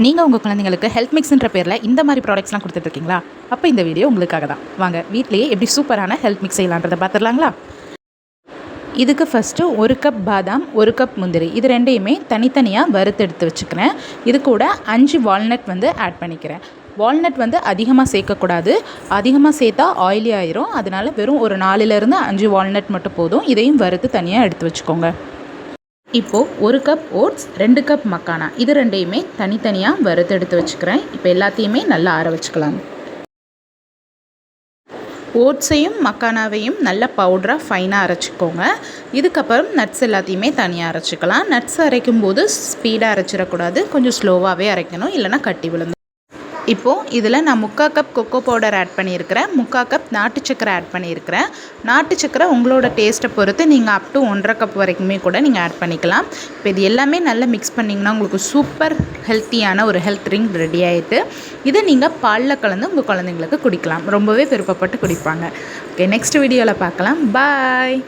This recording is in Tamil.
நீங்கள் உங்கள் குழந்தைங்களுக்கு ஹெல்த் மிக்ஸ்ன்ற பேரில் இந்த மாதிரி ப்ராடக்ட்ஸ்லாம் கொடுத்துட்ருக்கீங்களா? அப்போ இந்த வீடியோ உங்களுக்காக தான். வாங்க வீட்டிலேயே எப்படி சூப்பரான ஹெல்த் மிக்ஸ் செய்யலான்றதை பார்த்துடலாங்களா? இதுக்கு ஃபஸ்ட்டு 1 கப் பாதாம், 1 கப் முந்திரி இது ரெண்டையுமே தனித்தனியாக வறுத்து எடுத்து வச்சுக்கிறேன். இது கூட 5 வால்நட் ஆட் பண்ணிக்கிறேன். வால்நட் அதிகமாக சேர்க்கக்கூடாது, அதிகமாக சேர்த்தா ஆயிலி ஆயிரும். அதனால் வெறும் ஒரு 4லேருந்து 5 வால்நட் மட்டும் போதும். இதையும் வறுத்து தனியாக எடுத்து வச்சுக்கோங்க. இப்போது 1 கப் ஓட்ஸ், 2 கப் மக்கானா இது ரெண்டையுமே தனித்தனியாக வறுத்து எடுத்து வச்சுக்கிறேன். இப்போ எல்லாத்தையுமே நல்லா ஆற வச்சுக்கலாம். ஓட்ஸையும் மக்கானாவையும் நல்லா பவுடராக ஃபைனாக அரைச்சிக்கோங்க. இதுக்கப்புறம் நட்ஸ் எல்லாத்தையுமே தனியாக அரைச்சிக்கலாம். நட்ஸ் அரைக்கும் போது ஸ்பீடாக அரைச்சிடக்கூடாது, கொஞ்சம் ஸ்லோவாகவே அரைக்கணும், இல்லைனா கட்டி விழுந்து. இப்போது இதில் நான் 3/4 கப் கொக்கோ பவுடர் ஆட் பண்ணியிருக்கிறேன், 3/4 கப் நாட்டு சக்கரை ஆட் பண்ணியிருக்கிறேன். நாட்டு சக்கரை உங்களோட டேஸ்ட்டை பொறுத்து நீங்கள் அப் டு 1/2 கப் வரைக்குமே கூட நீங்கள் ஆட் பண்ணிக்கலாம். இப்போ இது எல்லாமே நல்லா மிக்ஸ் பண்ணிங்கன்னா உங்களுக்கு சூப்பர் ஹெல்த்தியான ஒரு ஹெல்த் ட்ரிங்க் ரெடி ஆகிட்டு, இதை நீங்கள் பாலில் கலந்து உங்கள் குழந்தைங்களுக்கு குடிக்கலாம். ரொம்பவே விருப்பப்பட்டு குடிப்பாங்க. ஓகே, நெக்ஸ்ட் வீடியோவில் பார்க்கலாம். பாய்.